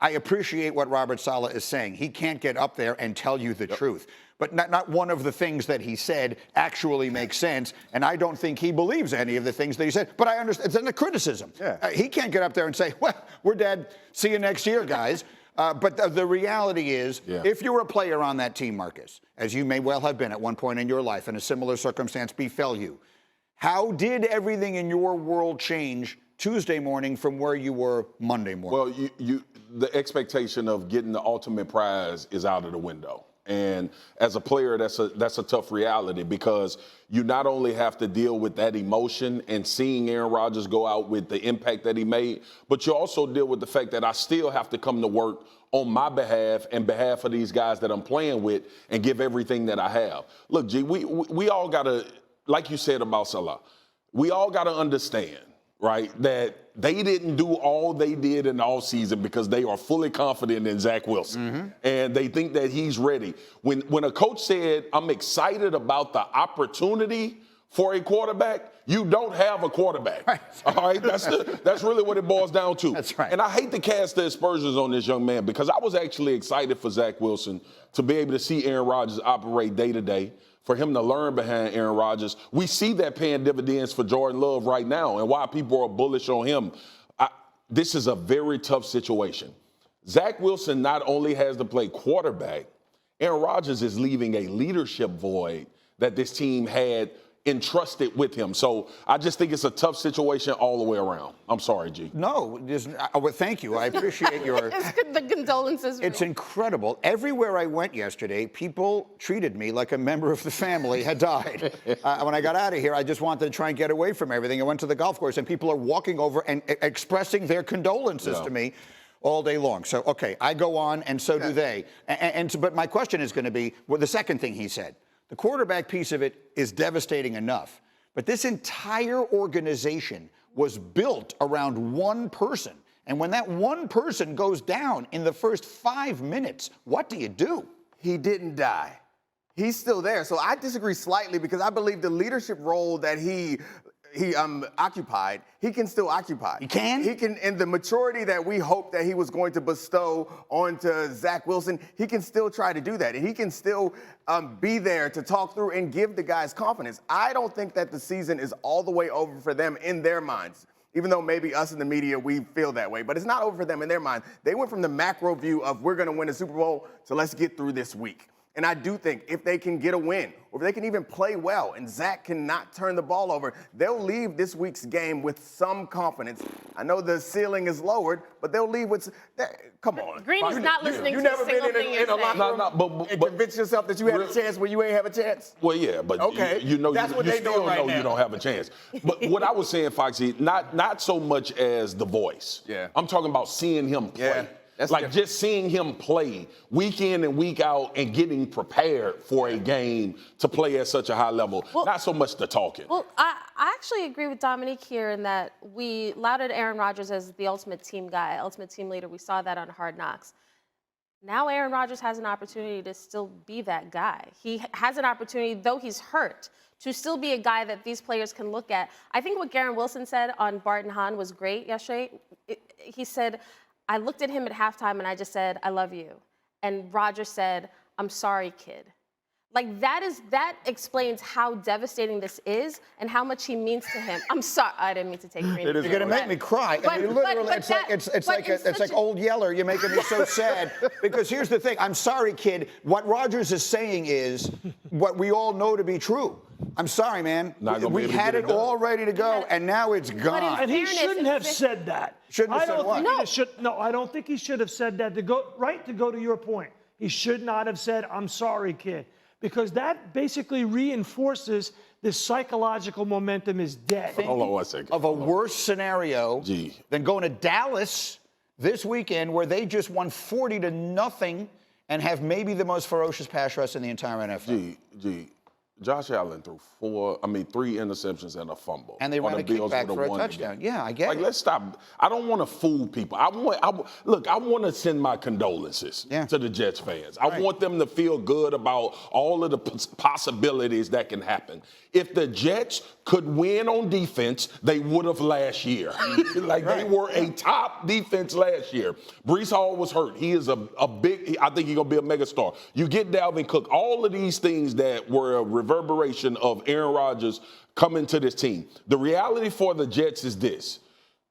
I appreciate what Robert Saleh is saying. He can't get up there and tell you the truth. But not one of the things that he said actually makes sense, and I don't think he believes any of the things that he said. But I understand it's in the criticism. Yeah. He can't get up there and say, well, we're dead. See you next year, guys. But the reality is, if you were a player on that team, Marcus, as you may well have been at one point in your life, and a similar circumstance befell you, how did everything in your world change Tuesday morning from where you were Monday morning? Well, the expectation of getting the ultimate prize is out of the window. And as a player, that's a tough reality, because you not only have to deal with that emotion and seeing Aaron Rodgers go out with the impact that he made, but you also deal with the fact that I still have to come to work on my behalf and behalf of these guys that I'm playing with and give everything that I have. Look, G, we all got to, like you said about Salah, we all got to understand, right, that they didn't do all they did in the offseason because they are fully confident in Zach Wilson. And they think that he's ready. When a coach said, I'm excited about the opportunity for a quarterback, you don't have a quarterback. Right. All right, that's really what it boils down to. That's right. And I hate to cast the aspersions on this young man, because I was actually excited for Zach Wilson to be able to see Aaron Rodgers operate day to day, for him to learn behind Aaron Rodgers. We see that paying dividends for Jordan Love right now, and why people are bullish on him. This is a very tough situation. Zach Wilson not only has to play quarterback, Aaron Rodgers is leaving a leadership void that this team had entrusted with him. So I just think it's a tough situation all the way around. I'm sorry, G. No, well, thank you. I appreciate your... The condolences. It's incredible. Everywhere I went yesterday, people treated me like a member of the family had died. When I got out of here, I just wanted to try and get away from everything. I went to the golf course, and people are walking over and expressing their condolences to me all day long. So, okay, I go on, and so do they. But my question is going to be, well, the second thing he said. The quarterback piece of it is devastating enough, but this entire organization was built around one person. And when that one person goes down in the first 5 minutes, what do you do? He didn't die. He's still there. So I disagree slightly, because I believe the leadership role that he occupied, he can still occupy. He can? He can, and the maturity that we hoped that he was going to bestow onto Zach Wilson, he can still try to do that. And he can still be there to talk through and give the guys confidence. I don't think that the season is all the way over for them in their minds, even though maybe us in the media, we feel that way. But it's not over for them in their mind. They went from the macro view of we're going to win a Super Bowl, so let's get through this week. And I do think if they can get a win, or if they can even play well, and Zach cannot turn the ball over, they'll leave this week's game with some confidence. I know the ceiling is lowered, but they'll leave with, come on. Green is not listening to a never single been thing in a locker room and convince yourself that you had a chance when you ain't have a chance? Well, yeah, but you know, you still know you don't have a chance. But what I was saying, Foxy, not so much as the voice. Yeah. I'm talking about seeing him play. Yeah. That's like different. just seeing him play week in and week out and getting prepared for a game to play at such a high level. Well, not so much the talking. Well, I actually agree with Domonique here in that we lauded Aaron Rodgers as the ultimate team guy, ultimate team leader. We saw that on Hard Knocks. Now Aaron Rodgers has an opportunity to still be that guy. He has an opportunity, though he's hurt, to still be a guy that these players can look at. I think what Garrett Wilson said on Bart and Hahn was great yesterday. He said, I looked at him at halftime and I just said, I love you. And Rodgers said, I'm sorry, kid. Like that explains how devastating this is and how much he means to him. I'm sorry, I didn't mean to take Green. You're gonna make me cry. But, I mean, literally, but it's like old Yeller. You're making me so sad. Because here's the thing. I'm sorry, kid. What Rodgers is saying is what we all know to be true. I'm sorry, man. We had it all ready to go, and now it's gone. And he shouldn't have said that. Shouldn't have said what? No, I don't think he should have said that. To go to your point, he should not have said, I'm sorry, kid. Because that basically reinforces this psychological momentum is dead. Hold on 1 second. Of a worse scenario than going to Dallas this weekend, where they just won 40-0 and have maybe the most ferocious pass rush in the entire NFL. Josh Allen threw 3 interceptions and a fumble. And they ran a Bills kickback would've for a won the touchdown. game. Yeah, I get it. Let's stop. I don't want to fool people. I want to send my condolences to the Jets fans. I want them to feel good about all of the possibilities that can happen. If the Jets could win on defense, they would have last year. They were a top defense last year. Breece Hall was hurt. He is a big, I think he's going to be a megastar. You get Dalvin Cook, all of these things that were a reverberation of Aaron Rodgers coming to this team. The reality for the Jets is this.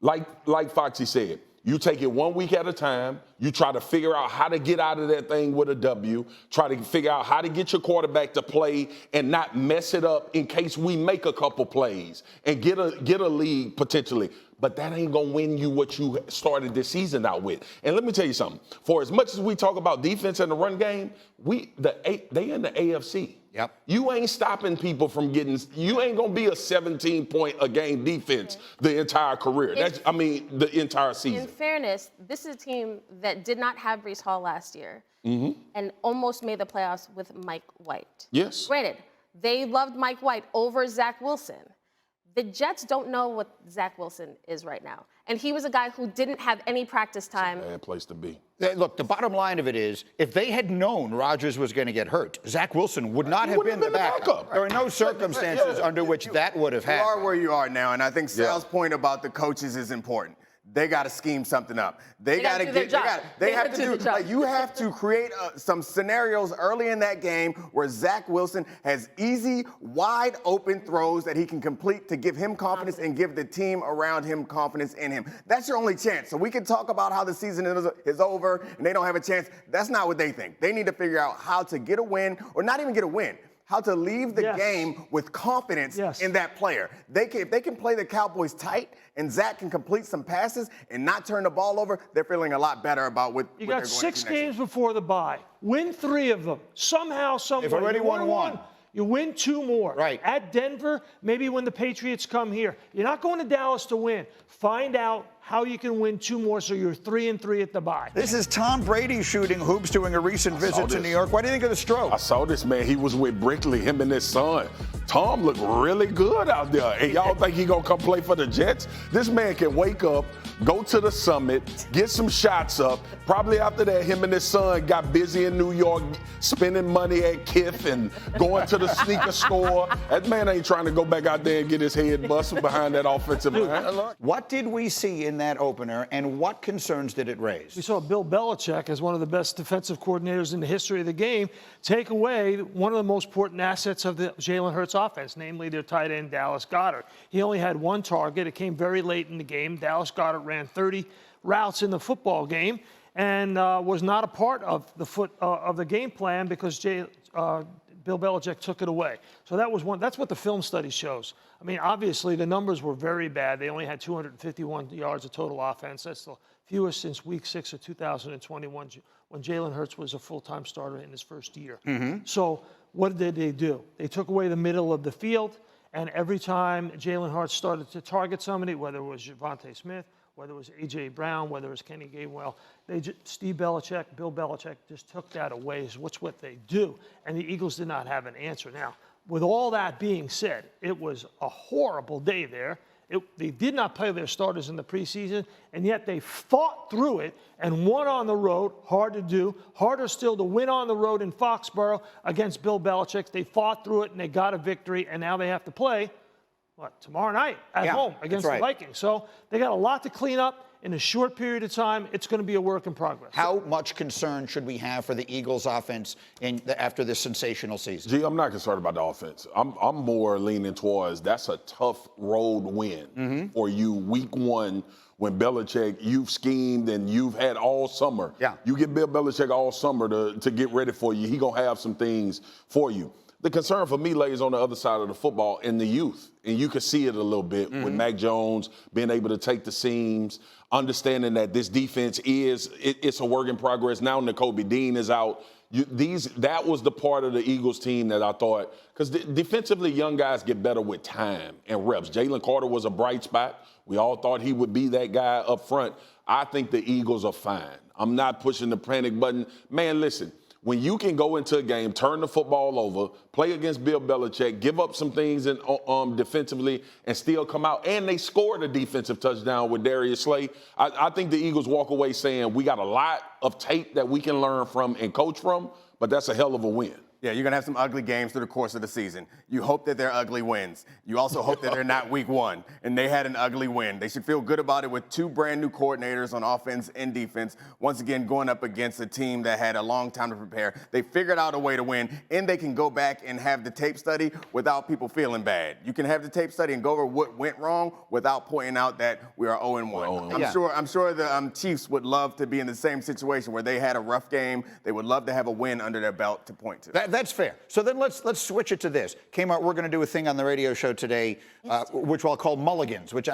Like Foxy said, you take it 1 week at a time. You try to figure out how to get out of that thing with a W. Try to figure out how to get your quarterback to play and not mess it up in case we make a couple plays and get a lead potentially. But that ain't going to win you what you started this season out with. And let me tell you something. For as much as we talk about defense and the run game, they in the AFC. Yep. You ain't stopping people from getting – you ain't going to be a 17-point-a-game defense the entire career. The entire season. In fairness, this is a team that did not have Breece Hall last year and almost made the playoffs with Mike White. Yes. Granted, they loved Mike White over Zach Wilson. The Jets don't know what Zach Wilson is right now. And he was a guy who didn't have any practice time. Bad place to be. Look, the bottom line of it is, if they had known Rodgers was going to get hurt, Zach Wilson would not have been the backup. There are no circumstances under which that would have happened. You are where you are now, and I think Sal's point about the coaches is important. They got to scheme something up. They got to get. They have to do. Like, you have to create some scenarios early in that game where Zach Wilson has easy, wide open throws that he can complete to give him confidence and give the team around him confidence in him. That's your only chance. So we can talk about how the season is over and they don't have a chance. That's not what they think. They need to figure out how to get a win, or not even get a win. How to leave the game with confidence in that player. If they can play the Cowboys tight and Zach can complete some passes and not turn the ball over, they're feeling a lot better about what You they're got going 6 to next games before the bye. Win 3 of them. Somehow, some way. They've already won 1. You win 2 more. Right. At Denver, maybe when the Patriots come here. You're not going to Dallas to win. Find out how you can win 2 more so you're 3-3 at the bye. This is Tom Brady shooting hoops doing a recent visit to New York. What do you think of the stroke? I saw this, man. He was with Brickley, him and his son. Tom looked really good out there. And y'all think he going to come play for the Jets? This man can wake up, go to the summit, get some shots up. Probably after that, him and his son got busy in New York spending money at Kith and going to the sneaker store. That man ain't trying to go back out there and get his head busted behind that offensive line. What did we see in that opener, and what concerns did it raise? We saw Bill Belichick, as one of the best defensive coordinators in the history of the game, take away one of the most important assets of the Jalen Hurts offense, namely their tight end, Dallas Goedert. He only had 1 target. It came very late in the game. Dallas Goedert ran 30 routes in the football game and was not a part of the game plan because Bill Belichick took it away. So that was one. That's what the film study shows. I mean, obviously, the numbers were very bad. They only had 251 yards of total offense. That's the fewest since Week 6 of 2021 when Jalen Hurts was a full-time starter in his first year. So what did they do? They took away the middle of the field, and every time Jalen Hurts started to target somebody, whether it was Javonte Smith, whether it was A.J. Brown, whether it was Kenny Gainwell, Steve Belichick, Bill Belichick just took that away. So what's what they do? And the Eagles did not have an answer. Now, with all that being said, it was a horrible day there. They did not play their starters in the preseason, and yet they fought through it and won on the road. Hard to do. Harder still to win on the road in Foxborough against Bill Belichick. They fought through it, and they got a victory, and now they have to play tomorrow night at home against the Vikings. So they got a lot to clean up in a short period of time. It's going to be a work in progress. How much concern should we have for the Eagles' offense after this sensational season? Gee, I'm not concerned about the offense. I'm more leaning towards that's a tough road win for you week 1 when Belichick, you've schemed and you've had all summer. Yeah. You get Bill Belichick all summer to get ready for you. He going to have some things for you. The concern for me lays on the other side of the football in the youth. And you can see it a little bit with Mac Jones being able to take the seams, understanding that this defense it's a work in progress. Now Nakobe Dean is out. That was the part of the Eagles team that I thought, because defensively, young guys get better with time and reps. Jalen Carter was a bright spot. We all thought he would be that guy up front. I think the Eagles are fine. I'm not pushing the panic button. Man, listen. When you can go into a game, turn the football over, play against Bill Belichick, give up some things defensively, and still come out, and they scored a defensive touchdown with Darius Slay, I think the Eagles walk away saying we got a lot of tape that we can learn from and coach from, but that's a hell of a win. Yeah, you're going to have some ugly games through the course of the season. You hope that they're ugly wins. You also hope that they're not week one, and they had an ugly win. They should feel good about it with two brand new coordinators on offense and defense, once again going up against a team that had a long time to prepare. They figured out a way to win, and they can go back and have the tape study without people feeling bad. You can have the tape study and go over what went wrong without pointing out that we are 0-1. I'm sure the Chiefs would love to be in the same situation where they had a rough game. They would love to have a win under their belt to point to. That's fair. So then let's switch it to this. Kmart, we're going to do a thing on the radio show today, which I'll call mulligans. Which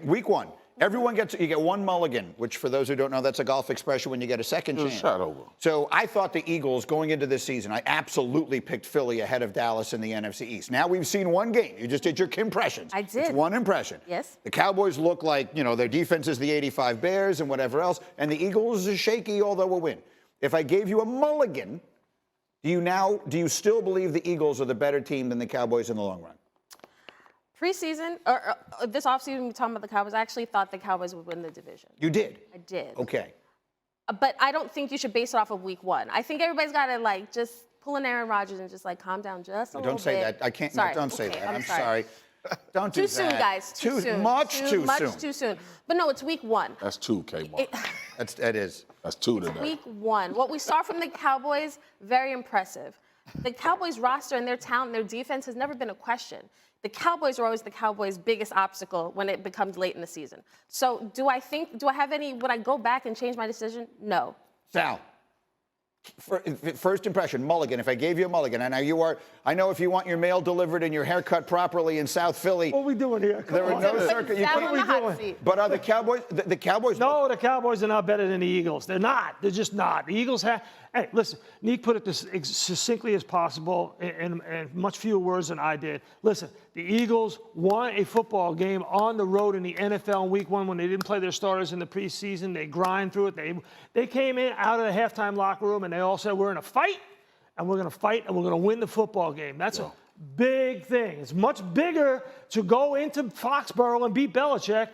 week one, everyone you get one mulligan. Which, for those who don't know, that's a golf expression when you get a second chance. Shot over. So I thought the Eagles going into this season, I absolutely picked Philly ahead of Dallas in the NFC East. Now we've seen one game. You just did your impressions. I did. It's one impression. Yes. The Cowboys look like their defense is the '85 Bears and whatever else, and the Eagles is shaky, although we'll win. If I gave you a mulligan. Do you still believe the Eagles are the better team than the Cowboys in the long run? Preseason, or this offseason, we talking about the Cowboys. I actually thought the Cowboys would win the division. You did? I did. Okay. But I don't think you should base it off of week one. I think everybody's got to just pull an Aaron Rodgers and just calm down just a little bit. Don't say that. I can't. Sorry. Don't say Okay, that. I'm sorry. Don't do too that. soon, guys. Too soon. Much too soon. But no, it's week one. That's two, Kmart. That is. That's two today. Week one. What we saw from the Cowboys, very impressive. The Cowboys roster and their talent, their defense has never been a question. The Cowboys are always the Cowboys' biggest obstacle when it becomes late in the season. So would I go back and change my decision? No. Sal, first impression, mulligan. If I gave you a mulligan, I know if you want your mail delivered and your hair cut properly in South Philly. What are we doing here? There are no circuit. But are the Cowboys, the Cowboys? No, the Cowboys are not better than the Eagles. They're not. They're just not. The Eagles have. Hey, listen, Nick put it as succinctly as possible in much fewer words than I did. Listen, the Eagles won a football game on the road in the NFL in week one when they didn't play their starters in the preseason. They grind through it. They came in out of the halftime locker room and they all said, we're in a fight, and we're going to fight, and we're going to win the football game. That's a big thing. It's much bigger to go into Foxborough and beat Belichick,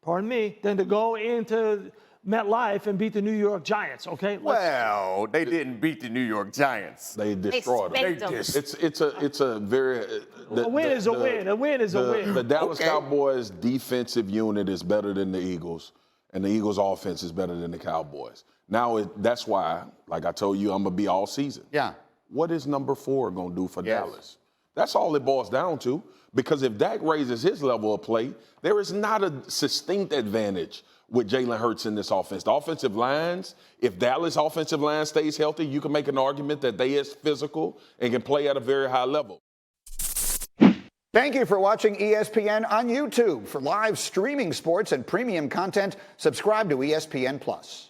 pardon me, than to go into MetLife and beat the New York Giants, okay? Well, they didn't beat the New York Giants. They destroyed them. It's a very a win is a win. A win is a win. The Dallas Cowboys defensive unit is better than the Eagles, and the Eagles offense is better than the Cowboys. Now that's why, like I told you, I'm gonna be all season. Yeah. What is number 4 gonna do for Dallas? That's all it boils down to. Because if Dak raises his level of play, there is not a succinct advantage with Jalen Hurts in this offense. The offensive lines, if Dallas' offensive line stays healthy, you can make an argument that they is physical and can play at a very high level. Thank you for watching ESPN on YouTube. For live streaming sports and premium content, subscribe to ESPN+.